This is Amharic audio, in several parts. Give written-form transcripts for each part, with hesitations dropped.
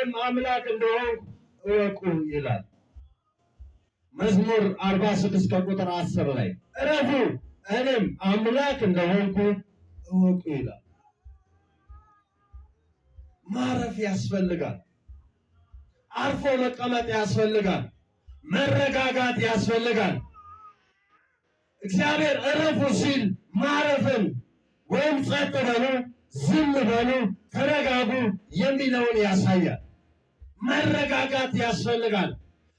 እኔም አምላክ እንደሆንኩ እወቁ ይላል። መዝሙር 46 ከቁጥር 10 ላይ እረፉ እኔም አምላክ እንደሆንኩ እወቁ ይላል። ማረፍ ያስፈልጋል። አርፎ መቀመጥ ያስፈልጋል። መረጋጋት ያስፈልጋል። እግዚአብሔር እረፉ ሲል ማረፍን ወይም ጸጥ በሉ፣ ዝም በሉ፣ ተረጋጉ የሚለውን ያሳያል። መረጋጋት ያስፈልጋል።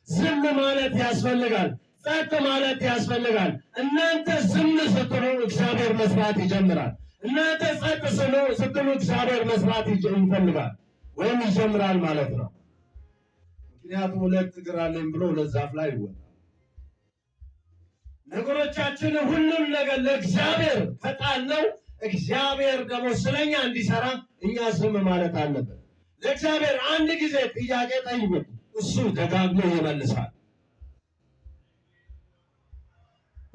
ዝም ማለት ያስፈልጋል። ጸጥ ማለት ያስፈልጋል። እናንተ ዝም ስትሉ እግዚአብሔር መስራት ይጀምራል። እናንተ ጸጥ ስትሉ እግዚአብሔር መስራት ይፈልጋል ወይም ይጀምራል ማለት ነው። ምክንያቱም ሁለት እግር አለኝ ብሎ ሁለት ዛፍ ላይ ይወጣል። ነገሮቻችን ሁሉም ነገር ለእግዚአብሔር ከጣልነው እግዚአብሔር ደግሞ ስለኛ እንዲሰራ እኛ ዝም ማለት አለብን። ለእግዚአብሔር አንድ ጊዜ ጥያቄ ጠይቁት፣ እሱ ደጋግሞ ይመልሳል።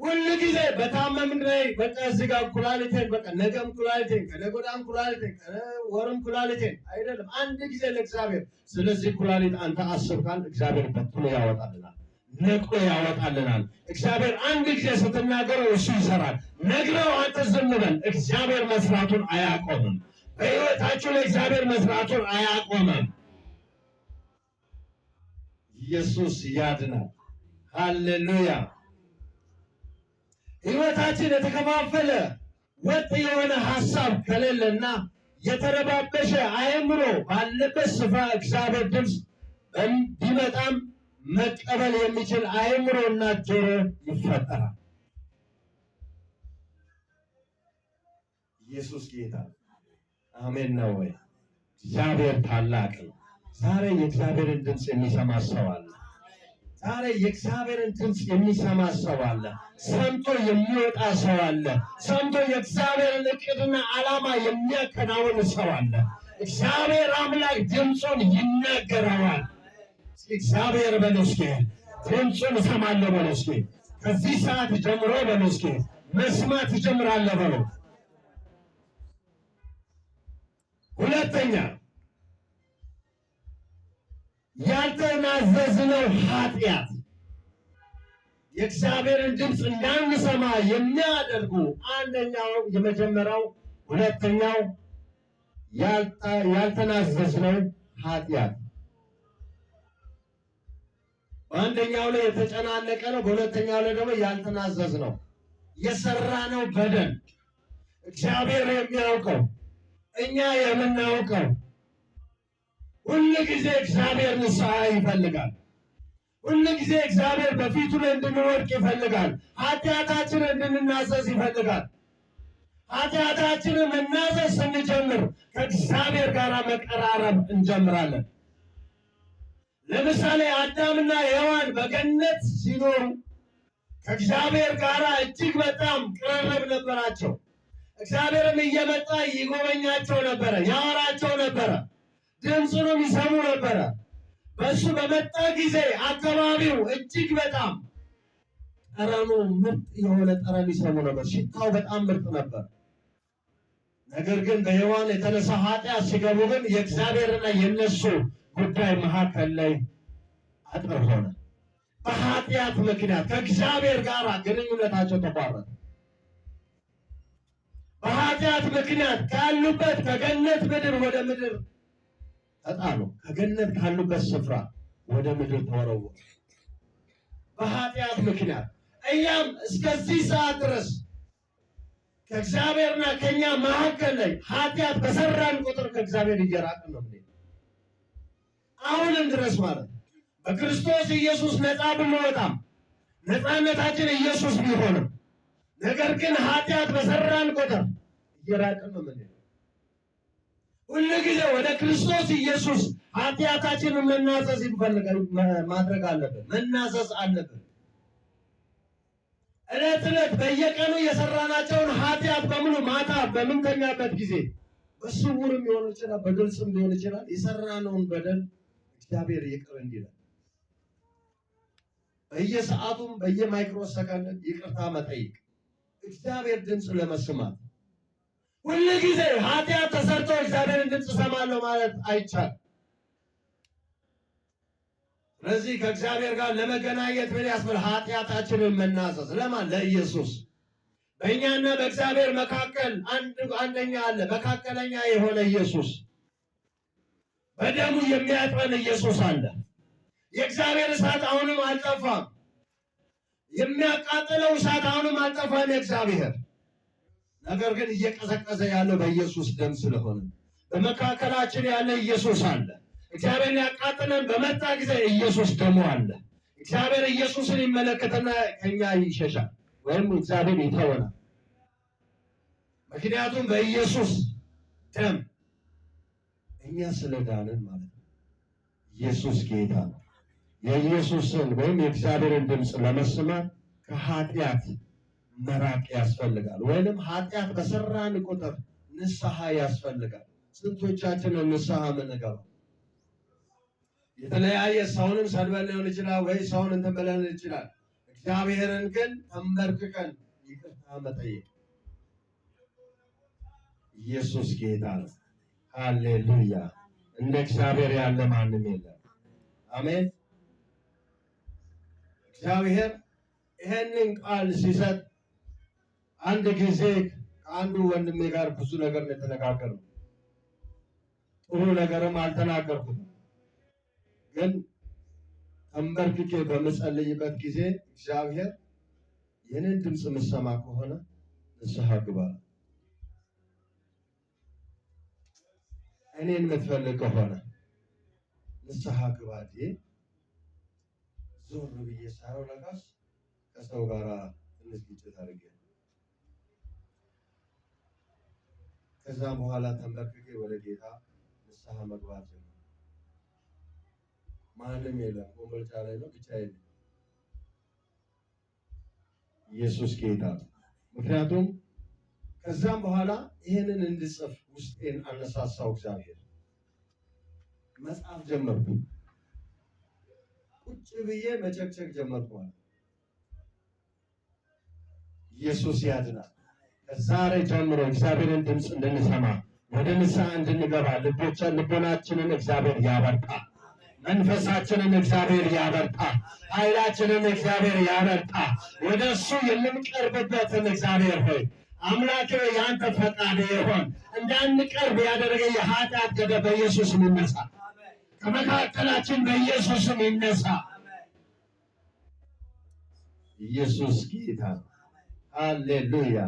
ሁሉ ጊዜ በታመምን ላይ በቃ እዚህ ጋር ኩላሊቴን በቃ ነገም ኩላሊቴን ከነገ ወዲያም ኩላሊቴን ወርም ኩላሊቴን አይደለም። አንድ ጊዜ ለእግዚአብሔር ስለዚህ ኩላሊት አንተ አስብካል፣ እግዚአብሔር በትሎ ያወጣልናል፣ ነቅሎ ያወጣልናል። እግዚአብሔር አንድ ጊዜ ስትናገረው እሱ ይሰራል። ነግረው አንተ ዝም በል፣ እግዚአብሔር መስራቱን አያቆምም። በሕይወታችሁ ላይ እግዚአብሔር መስራቱን አያቆምም። ኢየሱስ ያድናል። ሃሌሉያ። ሕይወታችን የተከፋፈለ ወጥ የሆነ ሐሳብ ከሌለና የተረባበሸ አእምሮ ባለበት ስፍራ እግዚአብሔር ድምፅ ቢመጣም መቀበል የሚችል አእምሮና ጆሮ ይፈጠራል። ኢየሱስ ጌታ አሜን ነው ወይ? እግዚአብሔር ታላቅ ነው። ዛሬ የእግዚአብሔርን ድምፅ የሚሰማ ሰው አለ። ዛሬ የእግዚአብሔርን ድምፅ የሚሰማ ሰው አለ። ሰምቶ የሚወጣ ሰው አለ። ሰምቶ የእግዚአብሔርን እቅድና ዓላማ የሚያከናውን ሰው አለ። እግዚአብሔር አምላክ ድምፁን ይናገረዋል። እግዚአብሔር በሉ እስኪ ድምፁን እሰማለሁ በሉ እስኪ። ከዚህ ሰዓት ጀምሮ በሉ እስኪ መስማት ይጀምራለሁ በሉ። ሁለተኛ ያልተናዘዝነው ኃጢአት የእግዚአብሔርን ድምፅ እንዳንሰማ የሚያደርጉ አንደኛው የመጀመሪያው፣ ሁለተኛው ያልተናዘዝነው ኃጢአት። በአንደኛው ላይ የተጨናነቀ ነው፣ በሁለተኛው ላይ ደግሞ ያልተናዘዝነው የሰራነው በደል እግዚአብሔር የሚያውቀው እኛ የምናውቀው። ሁሉ ጊዜ እግዚአብሔር ንስሐ ይፈልጋል። ሁሉ ጊዜ እግዚአብሔር በፊቱ ላይ እንድንወድቅ ይፈልጋል። ኃጢአታችንን እንድንናዘዝ ይፈልጋል። ኃጢአታችንን መናዘዝ ስንጀምር ከእግዚአብሔር ጋር መቀራረብ እንጀምራለን። ለምሳሌ አዳምና ሔዋን በገነት ሲኖሩ ከእግዚአብሔር ጋር እጅግ በጣም ቅርርብ ነበራቸው። እግዚአብሔርም እየመጣ ይጎበኛቸው ነበረ፣ ያወራቸው ነበረ፣ ድምፁንም ይሰሙ ነበረ። በእሱ በመጣ ጊዜ አካባቢው እጅግ በጣም ጠረኑ ምርጥ የሆነ ጠረን ይሰሙ ነበር። ሽታው በጣም ምርጥ ነበር። ነገር ግን በሔዋን የተነሳ ኃጢአት ሲገቡ ግን የእግዚአብሔርና የነሱ ጉዳይ መካከል ላይ አጥር ሆነ። በኃጢአት ምክንያት ከእግዚአብሔር ጋር ግንኙነታቸው ተቋረጠ። በኃጢአት ምክንያት ካሉበት ከገነት ምድር ወደ ምድር ተጣሉ። ከገነት ካሉበት ስፍራ ወደ ምድር ተወረወሩ በኃጢአት ምክንያት። እኛም እስከዚህ ሰዓት ድረስ ከእግዚአብሔርና ከኛ መካከል ላይ ኃጢአት በሰራን ቁጥር ከእግዚአብሔር እየራቅን ነው። አሁንም ድረስ ማለት በክርስቶስ ኢየሱስ ነፃ ብንወጣም ነፃነታችን ኢየሱስ ቢሆንም ነገር ግን ኃጢአት በሰራን ቁጥር እየራቅን ነው። ሁሉ ጊዜ ወደ ክርስቶስ ኢየሱስ ኃጢአታችንን መናዘዝ ማድረግ አለብን፣ መናዘዝ አለብን። ዕለት ዕለት በየቀኑ የሰራናቸውን ኃጢአት በሙሉ ማታ በምንተኛበት ጊዜ በስውርም ሊሆን ይችላል፣ በግልጽም ሊሆን ይችላል። የሰራነውን በደል እግዚአብሔር ይቅር እንዲለን በየሰዓቱም በየማይክሮ ሰከንድ ይቅርታ መጠየቅ፣ እግዚአብሔር ድምፅ ለመስማት። ሁሉ ጊዜ ኃጢአት ተሰርቶ እግዚአብሔርን ድምፅ ሰማለሁ ማለት አይቻልም። ስለዚህ ከእግዚአብሔር ጋር ለመገናኘት ምን ያስፈልጋል? ኃጢአታችንን መናዘዝ። ለማን? ለኢየሱስ። በእኛና በእግዚአብሔር መካከል አንደኛ አለ፣ መካከለኛ የሆነ ኢየሱስ። በደሙ የሚያጥበን ኢየሱስ አለ። የእግዚአብሔር እሳት አሁንም አልጠፋም። የሚያቃጥለው እሳት አሁንም አልጠፋም የእግዚአብሔር። ነገር ግን እየቀዘቀዘ ያለው በኢየሱስ ደም ስለሆነ በመካከላችን ያለ ኢየሱስ አለ። እግዚአብሔር ሊያቃጥለን በመጣ ጊዜ ኢየሱስ ደሙ አለ። እግዚአብሔር ኢየሱስን ይመለከትና ከኛ ይሸሻል ወይም እግዚአብሔር ይተወናል። ምክንያቱም በኢየሱስ ደም እኛ ስለዳንን ማለት ነው። ኢየሱስ ጌታ ነው። የኢየሱስን ወይም የእግዚአብሔርን ድምፅ ለመስማት ከኃጢአት መራቅ ያስፈልጋል። ወይንም ኃጢአት በሰራን ቁጥር ንስሐ ያስፈልጋል። ስንቶቻችንን ንስሐ ምንገባ? የተለያየ ሰውንም ሰድበን ሊሆን ይችላል፣ ወይ ሰውን እንትን ብለን ይችላል። እግዚአብሔርን ግን ተንበርክከን ይቅርታ መጠየቅ። ኢየሱስ ጌታ ነው። ሃሌሉያ! እንደ እግዚአብሔር ያለ ማንም የለም። አሜን። እግዚአብሔር ይሄንን ቃል ሲሰጥ አንድ ጊዜ ከአንዱ ወንድሜ ጋር ብዙ ነገር የተነጋገርነው፣ ጥሩ ነገርም አልተናገርኩም። ግን ተንበርክኬ በምጸልይበት ጊዜ እግዚአብሔር ይህንን ድምፅ የምሰማ ከሆነ ንስሐ ግባ፣ እኔን የምትፈልግ ከሆነ ንስሐ ግባ። ዞር ብዬ ሳየው ለካስ ከሰው ጋር ትንሽ ግጭት አድርጌ፣ ከዛም በኋላ ተንበርክኬ ወደ ጌታ ንስሐ መግባት ጀመርኩ። ማንም የለም፣ ኮምቦልቻ ላይ ነው ብቻዬን። ኢየሱስ ጌታ። ምክንያቱም ከዛም በኋላ ይሄንን እንድጽፍ ውስጤን አነሳሳው እግዚአብሔር። መጽሐፍ ጀመርኩ፣ ቁጭ ብዬ መቸክቸክ ጀመርኩ። ኢየሱስ ያድናል። ከዛሬ ጀምሮ እግዚአብሔርን ድምፅ እንድንሰማ ወደ ንስሐ እንድንገባ ልቦናችንን እግዚአብሔር ያበርታ፣ መንፈሳችንን እግዚአብሔር ያበርታ፣ ኃይላችንን እግዚአብሔር ያበርታ። ወደ እሱ የምንቀርብበትን እግዚአብሔር ሆይ አምላክ የአንተ ፈቃድ ይሆን። እንዳንቀርብ ያደረገ የኃጢአት ገደብ በኢየሱስም ይነሳ፣ ከመካከላችን በኢየሱስም ይነሳ። ኢየሱስ ጌታ። ሃሌሉያ።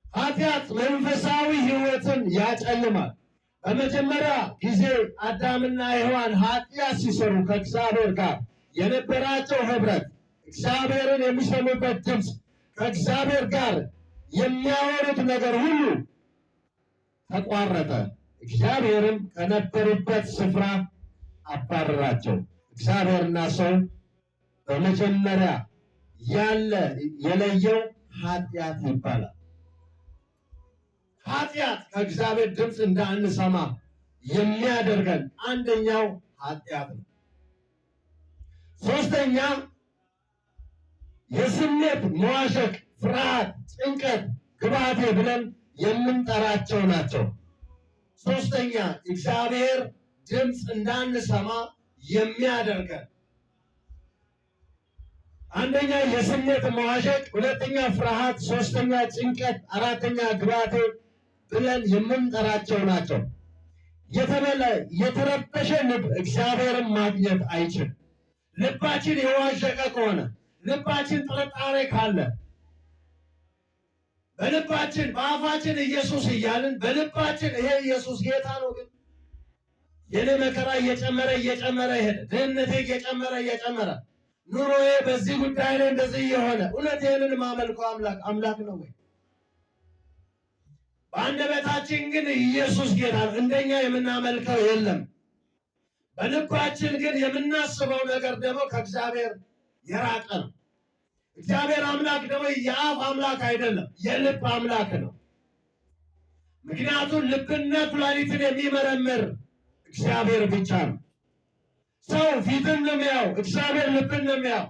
ኃጢአት መንፈሳዊ ሕይወትን ያጨልማል። በመጀመሪያ ጊዜ አዳምና ሔዋን ኃጢአት ሲሰሩ ከእግዚአብሔር ጋር የነበራቸው ህብረት፣ እግዚአብሔርን የሚሰሙበት ድምፅ፣ ከእግዚአብሔር ጋር የሚያወሩት ነገር ሁሉ ተቋረጠ። እግዚአብሔርም ከነበሩበት ስፍራ አባረራቸው። እግዚአብሔርና ሰው በመጀመሪያ የለየው ኃጢአት ይባላል። ኃጢአት ከእግዚአብሔር ድምፅ እንዳንሰማ የሚያደርገን አንደኛው ኃጢአት ነው። ሶስተኛ የስሜት መዋዠቅ፣ ፍርሃት፣ ጭንቀት፣ ግባቴ ብለን የምንጠራቸው ናቸው። ሶስተኛ እግዚአብሔር ድምፅ እንዳንሰማ የሚያደርገን አንደኛ የስሜት መዋዠቅ፣ ሁለተኛ ፍርሃት፣ ሶስተኛ ጭንቀት፣ አራተኛ ግባቴ ብለን የምንጠራቸው ናቸው። የተረበሸ ልብ እግዚአብሔርን ማግኘት አይችልም። ልባችን የዋዠቀ ከሆነ፣ ልባችን ጥርጣሬ ካለ፣ በልባችን በአፋችን ኢየሱስ እያልን በልባችን ይሄ ኢየሱስ ጌታ ነው፣ ግን የኔ መከራ እየጨመረ ይሄድ፣ ድህነቴ እየጨመረ ኑሮዬ በዚህ ጉዳይ ላይ እንደዚህ የሆነ እውነት ይህንን ማመልከው አምላክ ነው ወይ? በአንደበታችን ግን ኢየሱስ ጌታ ነው፣ እንደኛ የምናመልከው የለም። በልባችን ግን የምናስበው ነገር ደግሞ ከእግዚአብሔር የራቀ ነው። እግዚአብሔር አምላክ ደግሞ የአፍ አምላክ አይደለም፣ የልብ አምላክ ነው። ምክንያቱም ልብና ኩላሊትን የሚመረምር እግዚአብሔር ብቻ ነው። ሰው ፊትን ነው የሚያው፣ እግዚአብሔር ልብን ነው የሚያው።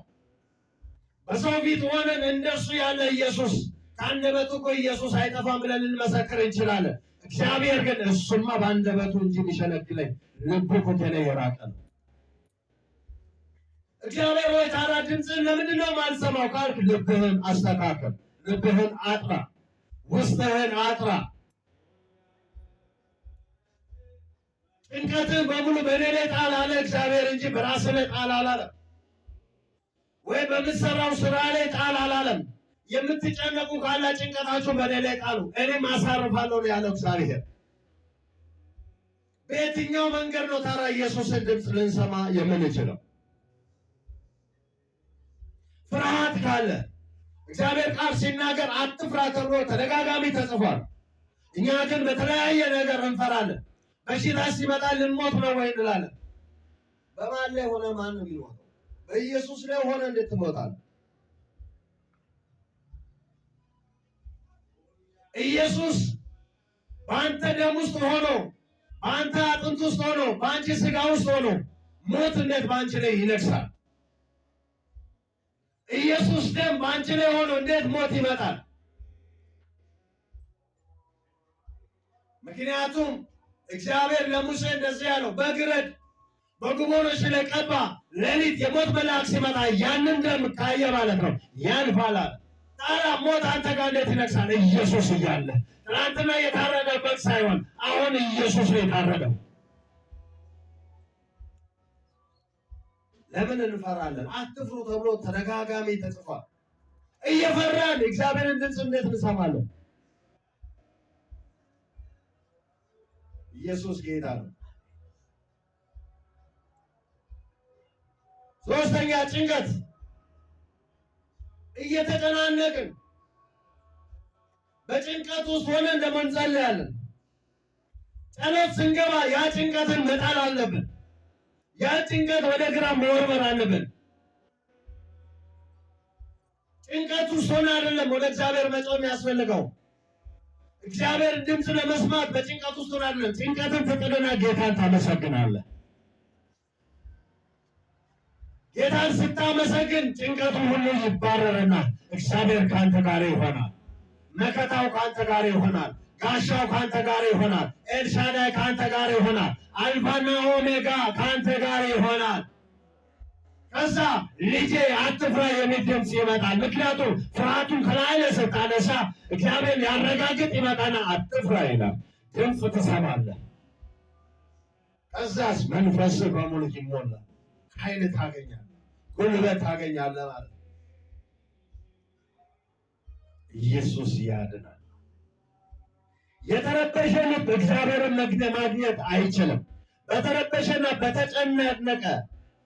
በሰው ፊት ሆነን እንደሱ ያለ ኢየሱስ ከአንደበቱ እኮ ኢየሱስ አይጠፋም ብለን ልንመሰክር እንችላለን። እግዚአብሔር ግን እሱማ በአንደበቱ እንጂ የሚሸነግለኝ ልቡ እኮ ከእኔ የራቀ ነው። እግዚአብሔር ሆይ ታዲያ ድምፅህን ለምንድን ነው የማልሰማው ካልክ ልብህን አስተካከል፣ ልብህን አጥራ፣ ውስጥህን አጥራ። ጭንቀትህን በሙሉ በእኔ ላይ ጣል አለ እግዚአብሔር እንጂ በራስህ ላይ ጣል አላለም። ወይ በምትሰራው ስራ ላይ ጣል አላለም። የምትጨነቁ ካለ ጭንቀታችሁ በእኔ ላይ ጣሉ፣ እኔም አሳርፋለሁ ነው ያለው እግዚአብሔር። በየትኛው መንገድ ነው ታዲያ ኢየሱስን ድምፅ ልንሰማ የምንችለው? ፍርሃት ካለ እግዚአብሔር ቃል ሲናገር አትፍራ ተብሎ ተደጋጋሚ ተጽፏል። እኛ ግን በተለያየ ነገር እንፈራለን። በሽታ ሲመጣ ልንሞት ነው ወይ እንላለን። በማን ላይ ሆነ ማን ነው የሚሞተው? በኢየሱስ ላይ ሆነ እንድትሞታለን። ኢየሱስ በአንተ ደም ውስጥ ሆኖ፣ በአንተ አጥንት ውስጥ ሆኖ፣ በአንቺ ስጋ ውስጥ ሆኖ ሞት እንዴት በአንቺ ላይ ይነግሳል? ኢየሱስ ደም በአንቺ ላይ ሆኖ እንዴት ሞት ይመጣል? ምክንያቱም እግዚአብሔር ለሙሴ እንደዚህ ያለው በግረድ በግቦኖች ላይ ቀባ፣ ሌሊት የሞት መልአክ ሲመጣ ያንን ደም ካየ ማለት ነው ያልፋል። ታዲያ ሞት አንተ ጋር እንዴት ይነግሳል? ኢየሱስ እያለ ትናንትና የታረደበት ሳይሆን አሁን ኢየሱስ ነው የታረደው። ለምን እንፈራለን? አትፍሩ ተብሎ ተደጋጋሚ ተጽፏል። እየፈራን እግዚአብሔርን ድምፅ እንዴት እንሰማለን? ኢየሱስ ጌታ ነው። ሶስተኛ ጭንቀት። እየተጨናነቅን በጭንቀት ውስጥ ሆነን ደግሞ እንጸልያለን። ጸሎት ስንገባ ያ ጭንቀትን መጣል አለብን። ያ ጭንቀት ወደ ግራ መወርወር አለብን። ጭንቀት ውስጥ ሆነ አይደለም ወደ እግዚአብሔር መጮህ የሚያስፈልገው። እግዚአብሔር ድምፅ ለመስማት በጭንቀት ውስጥ ሆነ አይደለም። ጭንቀትን ፍቅድና ጌታን ታመሰግናለህ። ጌታን ስታመሰግን ጭንቀቱ ሁሉ ይባረርና እግዚአብሔር ካንተ ጋር ይሆናል። መከታው ካንተ ጋር ይሆናል። ጋሻው ካንተ ጋር ይሆናል። ኤልሻዳይ ካንተ ጋር ይሆናል። አልፋና ኦሜጋ ካንተ ጋር ይሆናል። ከዛ ልጄ አትፍራ የሚል ድምፅ ይመጣል። ምክንያቱም ፍርሃቱን ከላይ ስታነሳ እግዚአብሔር ሊያረጋግጥ ይመጣና አትፍራ ይላል። ድምፅ ትሰማለህ። ከዛስ መንፈስ በሙሉ ይሞላል። ኃይል ታገኛለህ፣ ጉልበት ታገኛለህ ማለት ነው። ኢየሱስ ያድናል። የተረበሸ ልብ እግዚአብሔርን ማግኘት አይችልም። በተረበሸና በተጨነቀ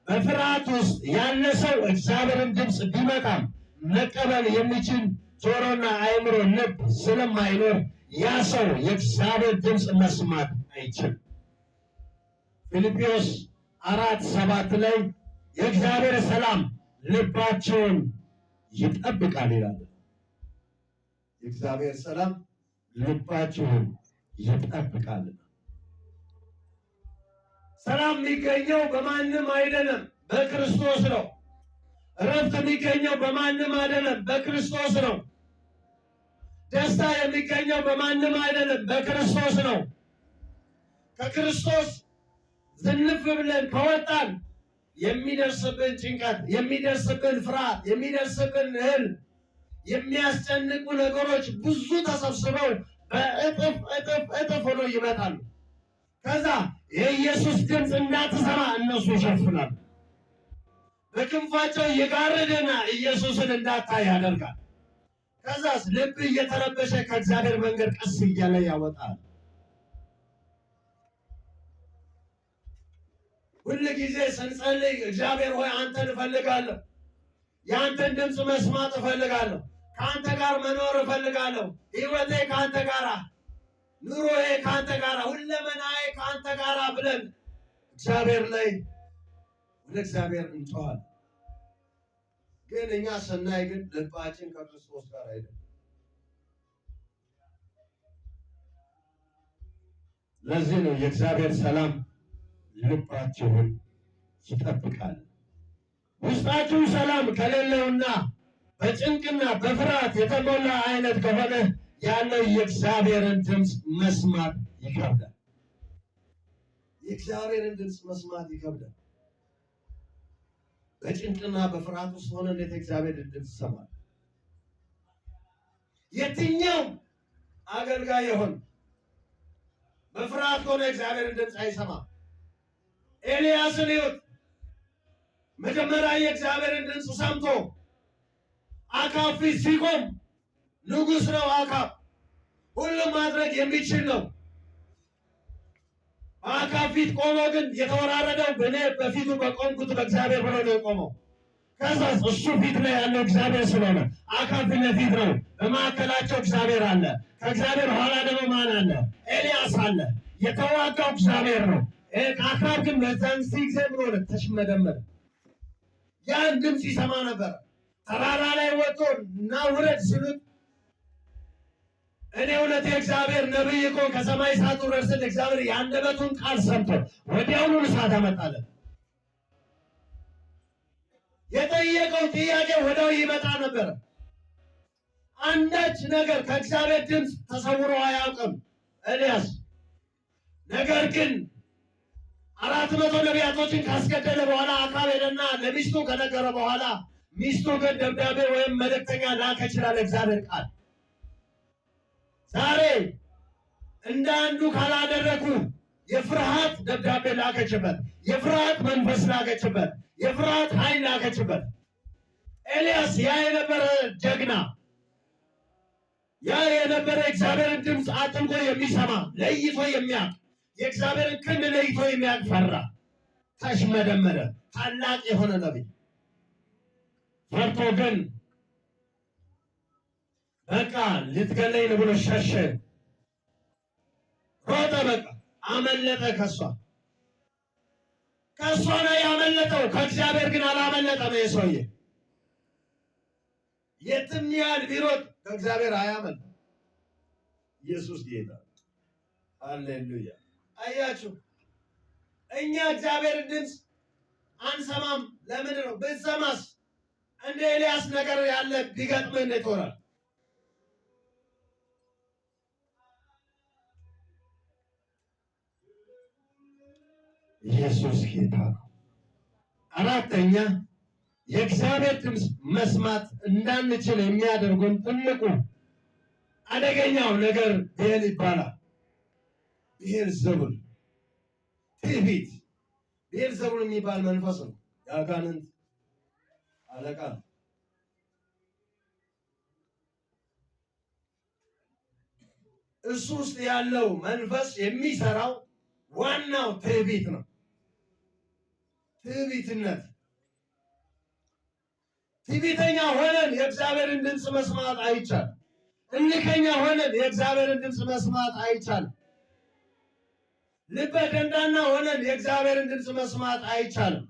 በፍርሃት ውስጥ ያለ ሰው እግዚአብሔርን ድምፅ ቢመጣም መቀበል የሚችል ጆሮና አእምሮ ልብ ስለማይኖር ያ ሰው የእግዚአብሔር ድምፅ መስማት አይችልም። ፊልጵስዩስ 4:7 ላይ የእግዚአብሔር ሰላም ልባቸውን ይጠብቃል ይላል። የእግዚአብሔር ሰላም ልባቸውን ይጠብቃል። ሰላም የሚገኘው በማንም አይደለም፣ በክርስቶስ ነው። እረፍት የሚገኘው በማንም አይደለም፣ በክርስቶስ ነው። ደስታ የሚገኘው በማንም አይደለም፣ በክርስቶስ ነው። ከክርስቶስ ዝንፍ ብለን ከወጣን የሚደርስብን ጭንቀት፣ የሚደርስብን ፍርሃት፣ የሚደርስብን እህል የሚያስጨንቁ ነገሮች ብዙ ተሰብስበው በእጥፍ እጥፍ እጥፍ ሆኖ ይመጣሉ። ከዛ የኢየሱስ ድምፅ እንዳትሰማ እነሱ ይሸፍናሉ። በክንፋቸው የጋረደና ኢየሱስን እንዳታይ ያደርጋል። ከዛስ ልብ እየተረበሸ ከእግዚአብሔር መንገድ ቀስ እያለ ያወጣል። ሁል ጊዜ ስንጸልይ እግዚአብሔር ሆይ አንተን እፈልጋለሁ፣ የአንተን ድምፅ መስማት እፈልጋለሁ፣ ከአንተ ጋር መኖር እፈልጋለሁ፣ ሕይወቴ ከአንተ ጋር፣ ኑሮዬ ከአንተ ጋር፣ ሁለመናዬ ከአንተ ጋር ብለን እግዚአብሔር ላይ ወደ እግዚአብሔር እንጮኻለን። ግን እኛ ስናይ ግን ልባችን ከክርስቶስ ጋር አይደለም። ለዚህ ነው የእግዚአብሔር ሰላም ልባችሁን ይጠብቃል። ውስጣችሁ ሰላም ከሌለውና በጭንቅና በፍርሃት የተሞላ አይነት ከሆነ ያለው የእግዚአብሔርን ድምፅ መስማት ይከብዳል። የእግዚአብሔርን ድምፅ መስማት ይከብዳል። በጭንቅና በፍርሃት ውስጥ ሆነ እንዴት እግዚአብሔር ድምፅ ትሰማለህ? የትኛው አገልጋይ ይሆን በፍርሃት ሆነ እግዚአብሔርን ድምፅ አይሰማም። ኤልያስን ይሁት መጀመሪያ የእግዚአብሔርን ድምፅ ሰምቶ አካብ ፊት ሲቆም ንጉሥ ነው አካብ፣ ሁሉም ማድረግ የሚችል ነው። አካብ ፊት ቆሞ ግን የተወራረደው እኔ በፊቱ በቆምኩት በእግዚአብሔር ብሎ ነው የቆመው። ከዛ እሱ ፊት ላይ ያለው እግዚአብሔር ስለሆነ አካብ ፊት ለፊት ነው። በማዕከላቸው እግዚአብሔር አለ። ከእግዚአብሔር ኋላ ደግሞ ማን አለ? ኤልያስ አለ። የተዋጋው እግዚአብሔር ነው። አካብ ግን በዛን ጊዜ ብሎ ተሽመደመደ። ያን ድምፅ ይሰማ ነበር። ተራራ ላይ ወጥቶ እና ውረድ ሲሉት እኔ እውነት የእግዚአብሔር ነቢይ እኮ ከሰማይ እሳት ውረድ ስል እግዚአብሔር የአንደበቱን ቃል ሰምቶ ወዲያውኑ እሳት አመጣለት። የጠየቀው ጥያቄ ወዲያው ይመጣ ነበር። አንዳች ነገር ከእግዚአብሔር ድምፅ ተሰውሮ አያውቅም ኤልያስ። ነገር ግን 400 ነቢያቶችን ካስገደለ በኋላ አካብ ሄደና ለሚስቱ ከነገረ በኋላ ሚስቱ ግን ደብዳቤ ወይም መልእክተኛ ላከች ይላል እግዚአብሔር ቃል። ዛሬ እንደ አንዱ ካላደረጉ የፍርሃት ደብዳቤ ላከችበት፣ የፍርሃት መንፈስ ላከችበት፣ የፍርሃት ኃይል ላከችበት። ኤልያስ ያ የነበረ ጀግና፣ ያ የነበረ እግዚአብሔርን ድምፅ አጥንቆ የሚሰማ ለይቶ የሚያውቅ የእግዚአብሔርን ክንድ ለይቶ የሚያውቅ ፈራ፣ ተሽመደመደ። ታላቅ የሆነ ነቢይ ፈርቶ ግን በቃ ልትገለኝ ነው ብሎ ሸሸ፣ ሮጠ፣ በቃ አመለጠ። ከእሷ ነው ያመለጠው፣ ከእግዚአብሔር ግን አላመለጠም። የሰውዬ የትም ያህል ቢሮጥ ከእግዚአብሔር አያመልጥም። ኢየሱስ ጌታ፣ ሃሌሉያ። አያችሁ፣ እኛ እግዚአብሔርን ድምፅ አንሰማም። ለምንድን ነው? ብትሰማስ እንደ ኤልያስ ነገር ያለ ቢገጥምህ እንዴት ይሆናል? ኢየሱስ ጌታ ነው። አራተኛ የእግዚአብሔር ድምፅ መስማት እንዳንችል የሚያደርጉን ትልቁ አደገኛው ነገር ብዔል ይባላል። ብዔልዜቡል፣ ትዕቢት። ብዔልዜቡል የሚባል መንፈስ ነው፣ የአጋንንት አለቃ ነው። እሱ ውስጥ ያለው መንፈስ የሚሰራው ዋናው ትዕቢት ነው። ትዕቢትነት። ትዕቢተኛ ሆነን የእግዚአብሔርን ድምፅ መስማት አይቻልም። እልከኛ ሆነን የእግዚአብሔርን ድምፅ መስማት አይቻልም። ልበ ደንዳና ሆነን የእግዚአብሔርን ድምፅ መስማት አይቻልም።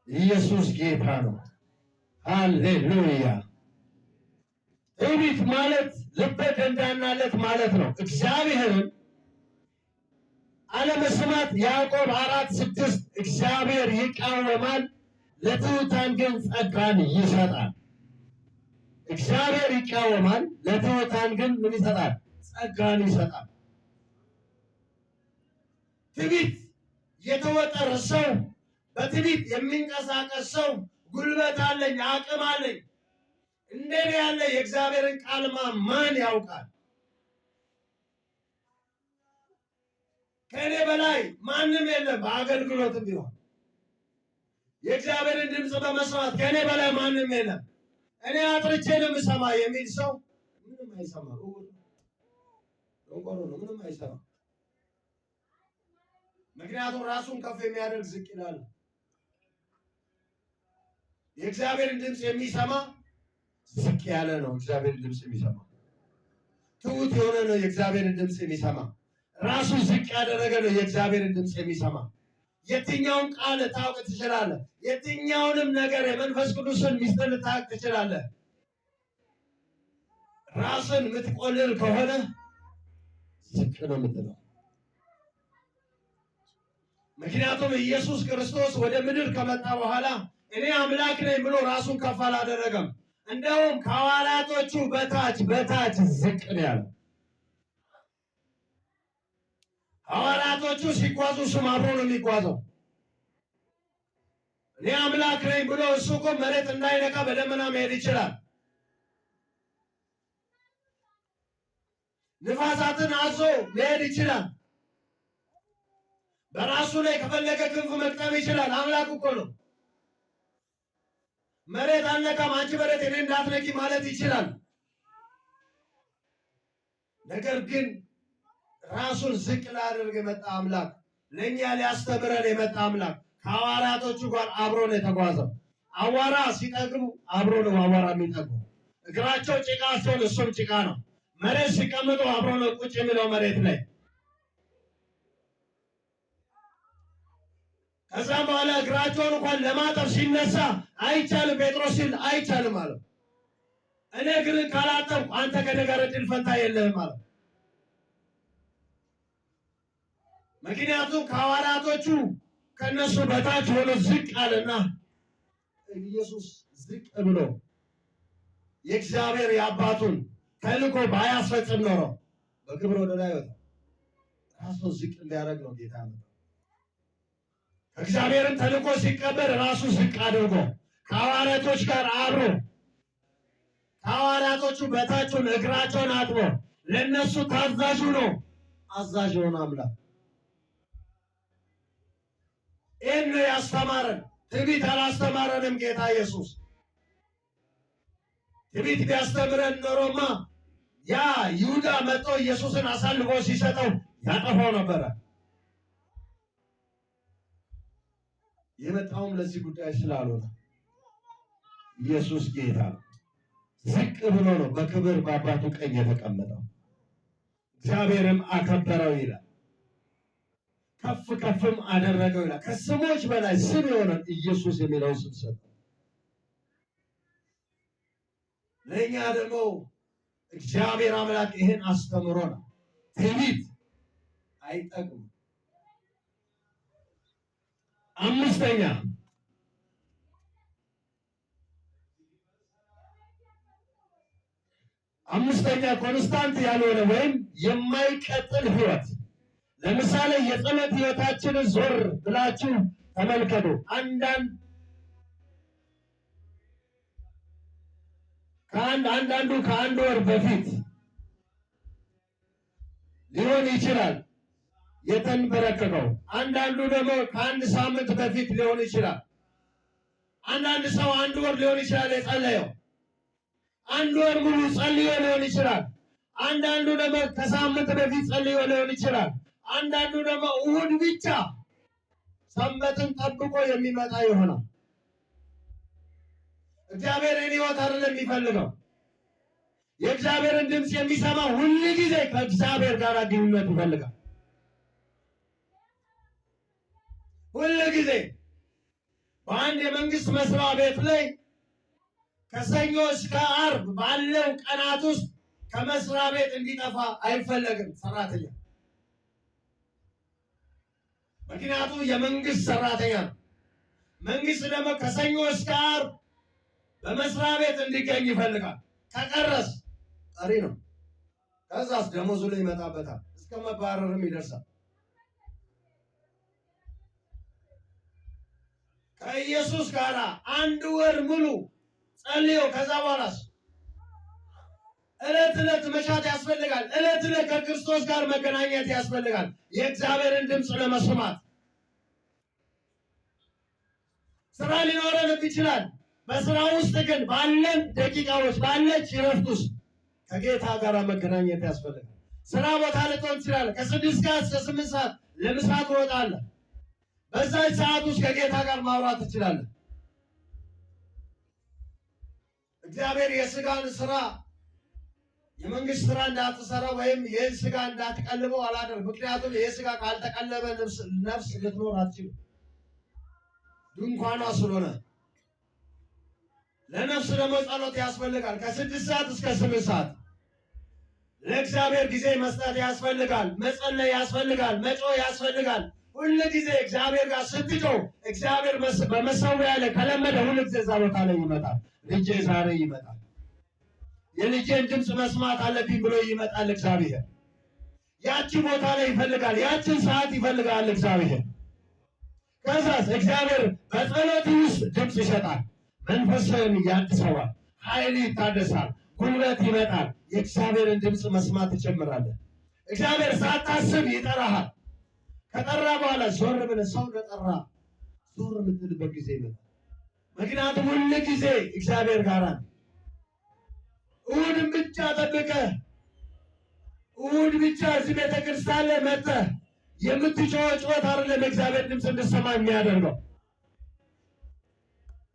ኢየሱስ ጌታ ነው። ሃሌሉያ። ትዕቢት ማለት ልበ ደንዳናነት ማለት ነው። እግዚአብሔርን አለመስማት። ያዕቆብ 4:6 እግዚአብሔር ይቃወማል፣ ለትሑታን ግን ጸጋን ይሰጣል። እግዚአብሔር ይቃወማል፣ ለትሑታን ግን ምን ይሰጣል? ጸጋን ይሰጣል። ትዕቢት የተወጠረ ሰው፣ በትዕቢት የሚንቀሳቀስ ሰው ጉልበት አለኝ፣ አቅም አለኝ፣ እንደኔ ያለ የእግዚአብሔርን ቃልማ ማን ያውቃል? ከእኔ በላይ ማንም የለም። በአገልግሎትም ቢሆን የእግዚአብሔርን ድምፅ በመስማት ከእኔ በላይ ማንም የለም። እኔ አጥርቼ ነው የምሰማ የሚል ሰው ምንም አይሰማ፣ ደንቆሮ ነው፣ ምንም አይሰማ። ምክንያቱም ራሱን ከፍ የሚያደርግ ዝቅ ይላል። የእግዚአብሔርን ድምፅ የሚሰማ ዝቅ ያለ ነው። እግዚአብሔርን ድምፅ የሚሰማ ትሑት የሆነ ነው። የእግዚአብሔርን ድምፅ የሚሰማ ራሱ ዝቅ ያደረገ ነው። የእግዚአብሔርን ድምፅ የሚሰማ የትኛውን ቃል ታውቅ ትችላለህ። የትኛውንም ነገር የመንፈስ ቅዱስን ሚስጥር ልታውቅ ትችላለህ። ራስን የምትቆልል ከሆነ ዝቅ ነው የምትለው። ምክንያቱም ኢየሱስ ክርስቶስ ወደ ምድር ከመጣ በኋላ እኔ አምላክ ነኝ ብሎ ራሱን ከፍ አላደረገም። እንደውም ከሐዋርያቶቹ በታች ዝቅ ነው ያለው። ሐዋርያቶቹ ሲጓዙ እሱም አብሮ ነው የሚጓዘው። እኔ አምላክ ነኝ ብሎ እሱ እኮ መሬት እንዳይነካ በደመና መሄድ ይችላል። ንፋሳትን አዞ መሄድ ይችላል። በራሱ ላይ ከፈለገ ክንፍ መቅጠም ይችላል። አምላክ እኮ ነው። መሬት አልነካም፣ አንቺ መሬት እኔ እንዳትነኪ ማለት ይችላል። ነገር ግን ራሱን ዝቅ ላደርግ የመጣ አምላክ፣ ለእኛ ሊያስተምረን የመጣ አምላክ ከሐዋርያቶቹ ጋር አብሮ ነው የተጓዘው። አዋራ ሲጠግቡ አብሮ ነው አዋራ የሚጠግቡ። እግራቸው ጭቃ ሲሆን እሱም ጭቃ ነው። መሬት ሲቀምጡ አብሮ ነው ቁጭ የሚለው መሬት ላይ። ከዛም በኋላ እግራቸውን እንኳን ለማጠብ ሲነሳ አይቻልም፣ ጴጥሮስ ሲል አይቻልም አለ። እኔ እግርን ካላጠብኩ አንተ ከእኔ ጋር ዕድል ፈንታ የለህም አለ። ምክንያቱም ከሐዋርያቶቹ ከእነሱ በታች ሆኖ ዝቅ አለና ኢየሱስ ዝቅ ብሎ የእግዚአብሔር የአባቱን ተልእኮ ባያስፈጽም ኖሮ በክብር ወደ ላይ ወጣ። ራሱን ዝቅ እንዲያደርግ ነው ጌታ ነው። እግዚአብሔርን ተልእኮ ሲቀበል ራሱ ዝቅ አድርጎ ከሐዋርያቶች ጋር አብሮ ከሐዋርያቶቹ በታቹን እግራቸውን አጥቦ ለእነሱ ታዛዡ ነው። አዛዥ የሆነ አምላክ ይህን ያስተማረን። ትዕቢት አላስተማረንም ጌታ ኢየሱስ። ትዕቢት ቢያስተምረን ኖሮማ ያ ይሁዳ መጥቶ ኢየሱስን አሳልፎ ሲሰጠው ያጠፋው ነበረ። የመጣውም ለዚህ ጉዳይ ስላልሆነ ኢየሱስ ጌታ ነው። ዝቅ ብሎ ነው በክብር በአባቱ ቀኝ የተቀመጠው። እግዚአብሔርም አከበረው ይላል፣ ከፍ ከፍም አደረገው ይላል። ከስሞች በላይ ስም የሆነ ኢየሱስ የሚለውን ስም ሰጠው። ለእኛ ደግሞ እግዚአብሔር አምላክ ይህን አስተምሮ ነው። ትዕቢት አይጠቅም። አምስተኛ ኮንስታንት ያልሆነ ወይም የማይቀጥል ህይወት። ለምሳሌ የጸሎት ህይወታችንን ዞር ብላችሁ ተመልከቱ። አንዳንዱ ከአንድ ወር በፊት ሊሆን ይችላል የተንበረከከው። አንዳንዱ ደግሞ ከአንድ ሳምንት በፊት ሊሆን ይችላል። አንዳንድ ሰው አንድ ወር ሊሆን ይችላል የጸለየው። አንድ ወር ሙሉ ጸልዮ ሊሆን ይችላል። አንዳንዱ ደግሞ ከሳምንት በፊት ጸልዮ ሊሆን ይችላል። አንዳንዱ ደግሞ እሑድ ብቻ ሰንበትን ጠብቆ የሚመጣ ይሆናል። እግዚአብሔር ህይወት አይደለም የሚፈልገው። የእግዚአብሔርን ድምፅ የሚሰማ ሁል ጊዜ ከእግዚአብሔር ጋር ግንኙነት ይፈልጋል። ሁል ጊዜ በአንድ የመንግስት መስሪያ ቤት ላይ ከሰኞ እስከ ዓርብ ባለው ቀናት ውስጥ ከመስሪያ ቤት እንዲጠፋ አይፈለግም ሰራተኛ። ምክንያቱም የመንግስት ሰራተኛ ነው። መንግስት ደግሞ ከሰኞ እስከ ዓርብ በመስሪያ ቤት እንዲገኝ ይፈልጋል። ከቀረስ ቀሪ ነው። ከዛስ ደሞዙ ላይ ይመጣበታል፣ እስከ መባረርም ይደርሳል። ከኢየሱስ ጋር አንድ ወር ሙሉ ጸልዮ ከዛ በኋላስ ዕለት ዕለት መሻት ያስፈልጋል። ዕለት ዕለት ከክርስቶስ ጋር መገናኘት ያስፈልጋል፣ የእግዚአብሔርን ድምፅ ለመስማት። ስራ ሊኖረን ይችላል። በስራ ውስጥ ግን ባለን ደቂቃዎች ባለች ረፍት ውስጥ ከጌታ ጋር መገናኘት ያስፈልጋል። ስራ ቦታ ልትሆን ትችላለህ። ከ6 ሰዓት እስከ 8 ሰዓት ለምሳ ትወጣለህ። በዛች ሰዓት ውስጥ ከጌታ ጋር ማውራት ትችላለህ። እግዚአብሔር የስጋን ስራ የመንግስት ስራ እንዳትሰራ ወይም ይህን ስጋ እንዳትቀልበው አላደረገም። ምክንያቱም ይህ ስጋ ካልተቀለበ ነፍስ ልትኖር አትችልም፣ ድንኳኗ ስለሆነ። ለነፍስ ደግሞ ጸሎት ያስፈልጋል። ከ6 ሰዓት እስከ 8 ሰዓት ለእግዚአብሔር ጊዜ መስጠት ያስፈልጋል። መጸለይ ያስፈልጋል። መጮህ ያስፈልጋል። ሁሉ ጊዜ እግዚአብሔር ጋር ስትጮህ እግዚአብሔር በመሰዊያ ላይ ከለመደ ሁሉ ጊዜ እዛ ቦታ ላይ ይመጣል። ልጄ ዛሬ ይመጣል፣ የልጄን ድምፅ መስማት አለብኝ ብሎ ይመጣል እግዚአብሔር። ያቺ ቦታ ላይ ይፈልጋል፣ ያችን ሰዓት ይፈልጋል እግዚአብሔር። ከዛስ እግዚአብሔር በጸሎት ውስጥ ድምፅ ይሰጣል። መንፈስህን ያድሰዋል፣ ኃይል ይታደሳል፣ ጉልበት ይመጣል። የእግዚአብሔርን ድምፅ መስማት ትጀምራለህ። እግዚአብሔር ሳታስብ ይጠራሃል። ከጠራ በኋላ ዞር ብለህ ሰው ለጠራ ዞር የምትልበት ጊዜ ይመጣል። ምክንያቱም ሁሉ ጊዜ እግዚአብሔር ጋር ነው። እሑድን ብቻ ጠብቀህ እሑድ ብቻ እዚህ ቤተክርስቲያን ላይ መጥተህ የምትጮህ ጩኸት አይደለም እግዚአብሔር ድምፅ እንድትሰማ የሚያደርገው።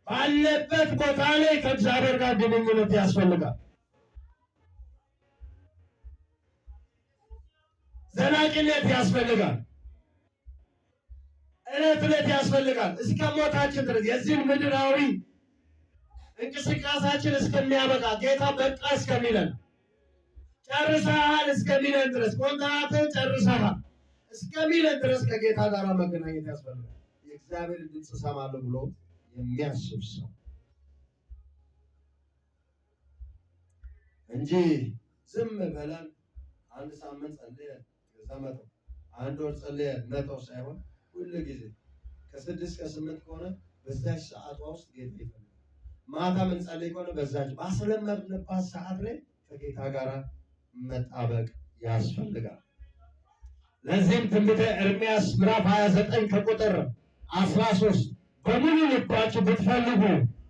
ባለበት ቦታ ላይ ከእግዚአብሔር ጋር ግንኙነት ያስፈልጋል። ዘላቂነት ያስፈልጋል። ዕለት ዕለት ያስፈልጋል። እስከ ሞታችን ድረስ የዚህን ምድራዊ እንቅስቃሴያችን እስከሚያበቃ ጌታ በቃ እስከሚለን ጨርሰሃል እስከሚለን ድረስ ኮንትራትን ጨርሰሃል እስከሚለን ድረስ ከጌታ ጋር መገናኘት ያስፈልጋል። የእግዚአብሔር ድምፅ እሰማለሁ ብሎ የሚያስብ ሰው እንጂ ዝም ብለን አንድ ሳምንት ጸልየን ዘመተው አንድ ወር ጸልየን መተው ሳይሆን ሁሉ ጊዜ ከ6 ከ8 ከሆነ በዛች ሰዓቷ ውስጥ ጌታ ይፈልጋል። ማታ ምን ጸልይ ከሆነ በዛች ባስለመድንባት ሰዓት ላይ ከጌታ ጋር መጣበቅ ያስፈልጋል። ለዚህም ትንቢተ ኤርምያስ ምዕራፍ 29 ከቁጥር 13 በሙሉ ልባችሁ ብትፈልጉ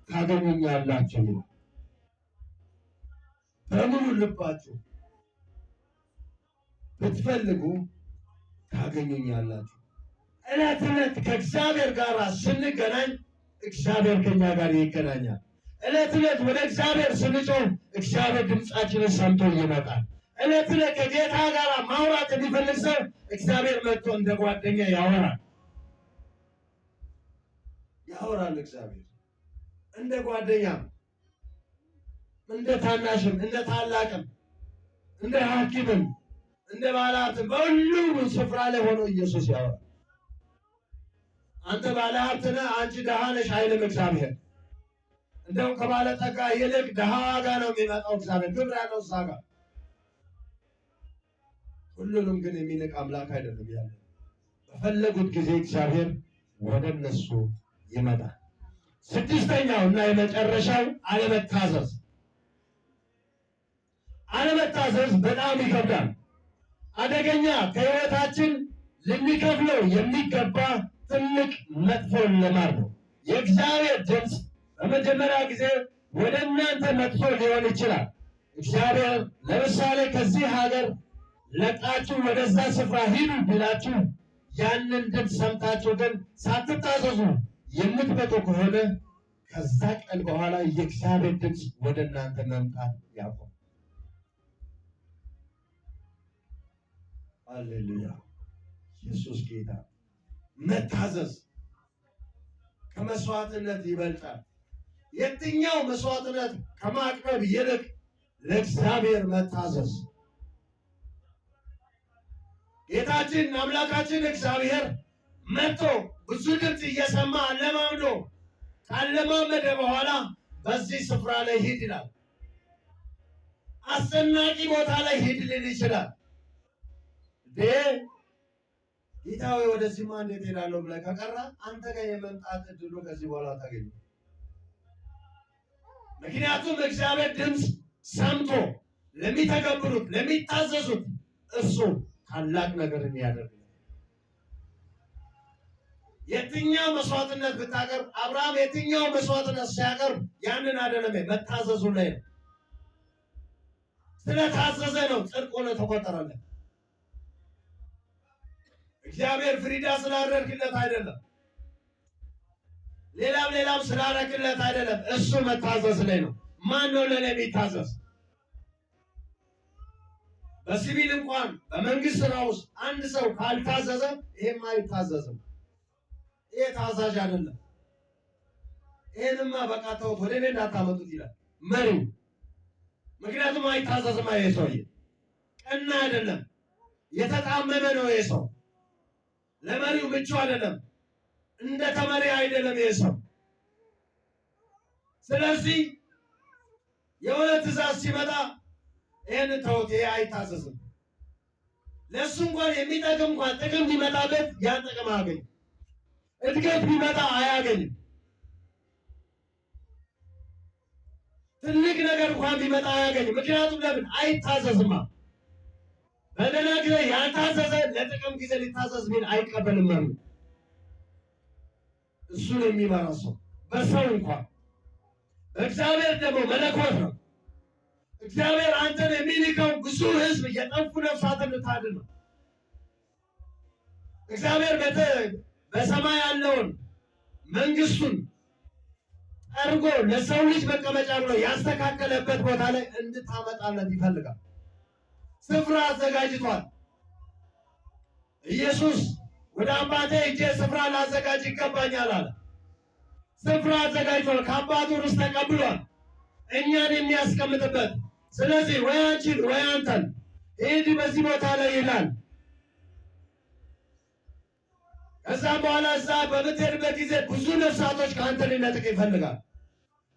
ታገኙኛላችሁ ይላል። በሙሉ ልባችሁ ብትፈልጉ ታገኙኛላችሁ። ዕለት ዕለት ከእግዚአብሔር ጋር ስንገናኝ እግዚአብሔር ከኛ ጋር ይገናኛል። ዕለት ዕለት ወደ እግዚአብሔር ስንጮህ እግዚአብሔር ድምፃችንን ሰምቶ ይመጣል። ዕለት ዕለት ከጌታ ጋር ማውራት የሚፈልግ ሰው እግዚአብሔር መጥቶ እንደ ጓደኛ ያወራል። እግዚአብሔር እንደ ጓደኛም፣ እንደ ታናሽም፣ እንደ ታላቅም፣ እንደ ሐኪምም፣ እንደ ባለሀብትም በሁሉም ስፍራ ላይ ሆኖ ኢየሱስ ያወራል። አንተ ባለሀብት ነህ፣ አንቺ ድሃ ነሽ አይልም እግዚአብሔር። እንደውም ከባለጠጋ ይልቅ ድሃ ጋር ነው የሚመጣው እግዚአብሔር። ክብር ያለው እዛ ጋር። ሁሉንም ግን የሚንቅ አምላክ አይደለም ያለ። በፈለጉት ጊዜ እግዚአብሔር ወደ እነሱ ይመጣል። ስድስተኛው እና የመጨረሻው አለመታዘዝ። አለመታዘዝ በጣም ይከብዳል፣ አደገኛ፣ ከሕይወታችን ልንከፍለው የሚገባ ትልቅ መጥፎ ልማድ ነው። የእግዚአብሔር ድምፅ በመጀመሪያ ጊዜ ወደ እናንተ መጥፎ ሊሆን ይችላል። እግዚአብሔር ለምሳሌ ከዚህ ሀገር ለቃችሁ ወደዛ ስፍራ ሂዱ ቢላችሁ ያንን ድምፅ ሰምታችሁ ግን ሳትታዘዙ የምትመጡ ከሆነ ከዛ ቀን በኋላ የእግዚአብሔር ድምፅ ወደ እናንተ መምጣት ያቆም። ሃሌሉያ! ኢየሱስ ጌታ። መታዘዝ ከመስዋዕትነት ይበልጣል። የትኛው መስዋዕትነት ከማቅረብ ይልቅ ለእግዚአብሔር መታዘዝ። ጌታችን አምላካችን እግዚአብሔር መጥቶ ብዙ ድምፅ እየሰማ አለማምዶ ካለማመደ በኋላ በዚህ ስፍራ ላይ ሂድ ይላል። አስጨናቂ ቦታ ላይ ሂድ ሊል ይችላል። ጌታ ሆይ ወደዚህማ እንዴት ሄዳለሁ ብለህ ከቀረ አንተ ጋር የመምጣት እድሉ ከዚህ በኋላ ታገኙ። ምክንያቱም እግዚአብሔር ድምፅ ሰምቶ ለሚተገብሩት ለሚታዘዙት እሱ ታላቅ ነገርን ያደርጋል። የትኛው መስዋዕትነት ብታቀርብ፣ አብርሃም የትኛው መስዋዕትነት ሲያቀርብ ያንን አይደለም መታዘዙ ላይ ነው። ስለታዘዘ ነው ጽድቅ ሆኖ ተቆጠረለት። እግዚአብሔር ፍሪዳ ስላደረግለት አይደለም፣ ሌላም ስላደረግለት አይደለም። እሱ መታዘዝ ላይ ነው። ማን ነው ለኔ የሚታዘዝ? በሲቪል እንኳን በመንግስት ስራ ውስጥ አንድ ሰው ካልታዘዘ ይሄም አይታዘዝም። ይሄ ታዛዥ አይደለም። ይሄንማ በቃ ተውት፣ ወደ እኔ እንዳታመጡት ይላል መሪው። ምክንያቱም አይታዘዝም። ይሄ ሰውዬ ቀና አይደለም፣ የተጣመመ ነው። ይሄ ሰው ለመሪው ምቹ አይደለም፣ እንደ ተመሪ አይደለም ይሄ ሰው። ስለዚህ የሆነ ትእዛዝ ሲመጣ ይሄን ተውት፣ ይሄ አይታዘዝም። ለእሱ እንኳን የሚጠቅም እንኳን ጥቅም ቢመጣበት ያን ጥቅም አያገኝም። እድገት ቢመጣ አያገኝም። ትልቅ ነገር እንኳን ቢመጣ አያገኝም። ምክንያቱም ለምን? አይታዘዝማ። በደህና ጊዜ ያልታዘዘ ለጥቅም ጊዜ ሊታዘዝ ቢል አይቀበልም። እሱን የሚመራ ሰው በሰው እንኳን በእግዚአብሔር ደግሞ መለኮት ነው። እግዚአብሔር አንተን የሚልከው ብዙ ሕዝብ የጠፉ ነፍሳትን ልታድን ነው። እግዚአብሔር በሰማይ ያለውን መንግስቱን ጠርጎ ለሰው ልጅ መቀመጫ ብሎ ያስተካከለበት ቦታ ላይ እንድታመጣለት ይፈልጋል። ስፍራ አዘጋጅቷል። ኢየሱስ ወደ አባቴ ሄጄ ስፍራ ላዘጋጅ ይገባኛል አለ። ስፍራ አዘጋጅቷል። ከአባቱ ርስት ተቀብሏል፣ እኛን የሚያስቀምጥበት። ስለዚህ ወይ አንቺን ወይ አንተን ሂድ በዚህ ቦታ ላይ ይላል። ከዛም በኋላ እዛ በምትሄድበት ጊዜ ብዙ ነፍሳቶች ከአንተ ሊነጥቅ ይፈልጋል፣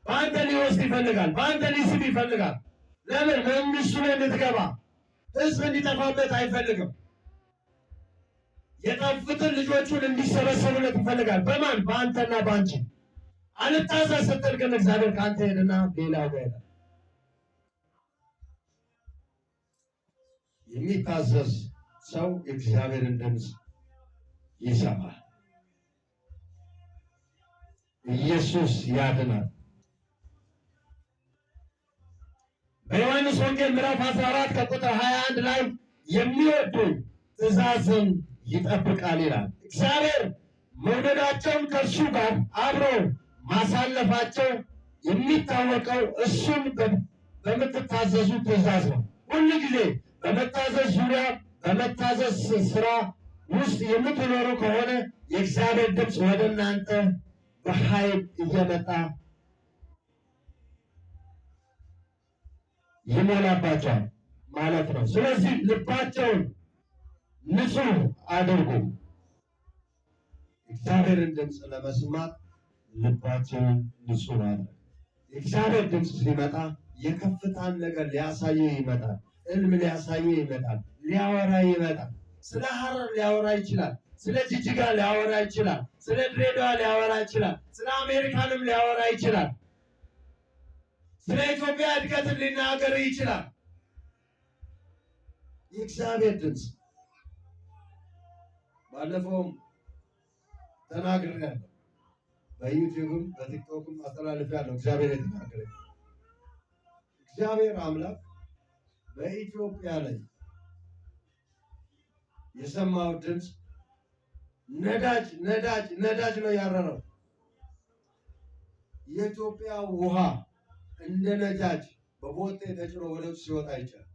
በአንተ ሊወስድ ይፈልጋል፣ በአንተ ሊስብ ይፈልጋል። ለምን? መንግስቱ ላይ እንድትገባ ህዝብ እንዲጠፋበት አይፈልግም። የጠፉትን ልጆቹን እንዲሰበሰቡለት ይፈልጋል። በማን? በአንተና በአንቺ። አልታዘዝ ስትል ግን እግዚአብሔር ከአንተ ሄድና ሌላ ጋር ሄዳል። የሚታዘዝ ሰው የእግዚአብሔርን ድምፅ ይሰማል። ኢየሱስ ያድናል። በዮሐንስ ወንጌል ምዕራፍ 14 ከቁጥር 21 ላይ የሚወዱኝ ትእዛዝን ይጠብቃል ይላል። እግዚአብሔር መውደዳቸውን ከእርሱ ጋር አብሮ ማሳለፋቸው የሚታወቀው እሱን በምትታዘዙ ትእዛዝ ነው። ሁሉ ጊዜ በመታዘዝ ዙሪያ በመታዘዝ ስራ ውስጥ የምትኖሩ ከሆነ የእግዚአብሔር ድምፅ ወደ እናንተ በኃይል እየመጣ ይሞላባቸዋል ማለት ነው። ስለዚህ ልባቸውን ንጹህ አድርጉ። እግዚአብሔርን ድምፅ ለመስማት ልባቸውን ንጹህ አድርጉ። የእግዚአብሔር ድምፅ ሲመጣ የከፍታን ነገር ሊያሳየ ይመጣል። ሕልም ሊያሳየ ይመጣል። ሊያወራ ይመጣል። ስለ ሐረር ሊያወራ ይችላል። ስለ ጅጅጋ ሊያወራ ይችላል። ስለ ድሬዳዋ ሊያወራ ይችላል። ስለ አሜሪካንም ሊያወራ ይችላል። ስለ ኢትዮጵያ እድገትን ሊናገር ይችላል። የእግዚአብሔር ድምፅ ባለፈውም ተናግሬያለሁ። በዩቲዩብም በቲክቶክም አስተላልፌያለሁ። እግዚአብሔር የተናገረ እግዚአብሔር አምላክ በኢትዮጵያ ላይ የሰማው ድምፅ ነዳጅ ነው ያረረው። የኢትዮጵያ ውሃ እንደ ነዳጅ በቦቴ ተጭኖ ወደ ውጭ ሲወጣ ይቻላል።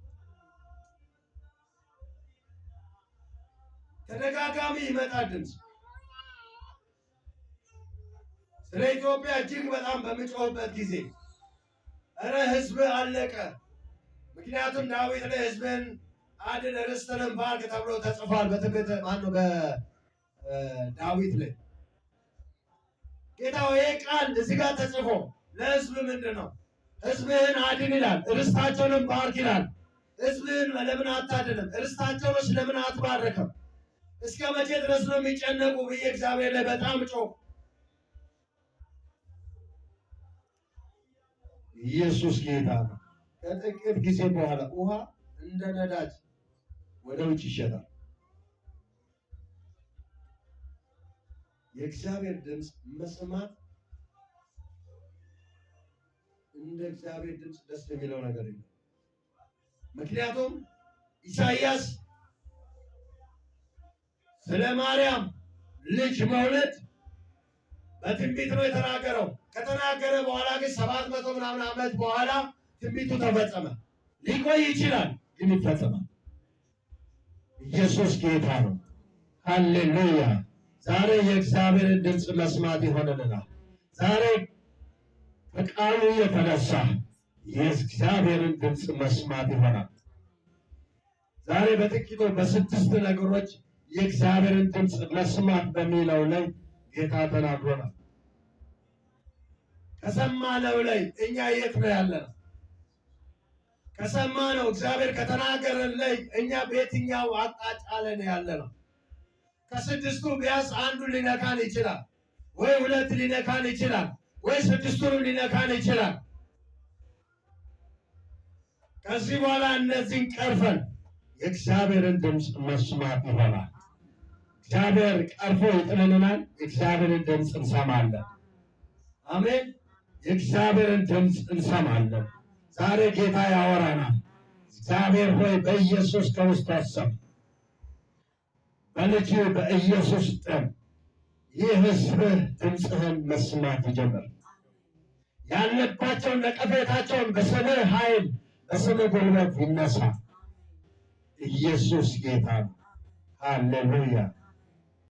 ተደጋጋሚ ይመጣል ድምፅ። ስለ ኢትዮጵያ እጅግ በጣም በምጮህበት ጊዜ እረ ህዝብ አለቀ። ምክንያቱም ዳዊት ላይ ህዝብን አድን ርስትንም ባርክ ተብሎ ተጽፏል። በትንቢተ ማነው በዳዊት ላይ ጌታ ይሄ ቃል እዚህ ጋር ተጽፎ ለህዝብ ምንድን ነው? ህዝብህን አድን ይላል፣ ርስታቸውንም ባርክ ይላል። ህዝብህን ለምን አታድንም? ርስታቸውንስ ለምን አትባረክም? እስከ መቼ ድረስ ነው የሚጨነቁ ብዬ እግዚአብሔር ላይ በጣም ጮህ። ኢየሱስ ጌታ ነው። ከጥቂት ጊዜ በኋላ ውሃ እንደ ነዳጅ ወደ ውጭ ይሸጣል። የእግዚአብሔር ድምፅ መስማት እንደ እግዚአብሔር ድምፅ ደስ የሚለው ነገር የለም። ምክንያቱም ኢሳይያስ ስለ ማርያም ልጅ መውለድ በትንቢት ነው የተናገረው። ከተናገረ በኋላ ግን 700 ምናምን ዓመት በኋላ ትንቢቱ ተፈጸመ። ሊቆይ ይችላል፣ ግን ይፈጸማል። ኢየሱስ ጌታ ነው። ሃሌሉያ። ዛሬ የእግዚአብሔርን ድምፅ መስማት ይሆንልናል። ዛሬ ከቃሉ የተነሳ የእግዚአብሔርን ድምፅ መስማት ይሆናል። ዛሬ በጥቂቱ በ6 ነገሮች የእግዚአብሔርን ድምፅ መስማት በሚለው ላይ ጌታ ተናግሮናል። ከሰማነው ላይ እኛ የት ነው ያለነው? ከሰማነው እግዚአብሔር ከተናገረን ላይ እኛ በየትኛው አቅጣጫ ላይ ነው ያለነው? ከስድስቱ ቢያንስ አንዱን ሊነካን ይችላል፣ ወይ ሁለት ሊነካን ይችላል፣ ወይ ስድስቱንም ሊነካን ይችላል። ከዚህ በኋላ እነዚህን ቀርፈን የእግዚአብሔርን ድምፅ መስማት ይሆናል። እግዚአብሔር ቀርፎ ይጥልልናል። የእግዚአብሔርን ድምፅ እንሰማለን። አሜን። የእግዚአብሔርን ድምፅ እንሰማለን። ዛሬ ጌታ ያወራናል። እግዚአብሔር ሆይ በኢየሱስ ከውስጥ አሰብ በልጅ በኢየሱስ ደም ይህ ሕዝብህ ድምፅህን መስማት ይጀምር። ያለባቸውን ነቀፌታቸውን በስምህ ኃይል በስምህ ጉልበት ይነሳ። ኢየሱስ ጌታ ነው። ሃሌሉያ።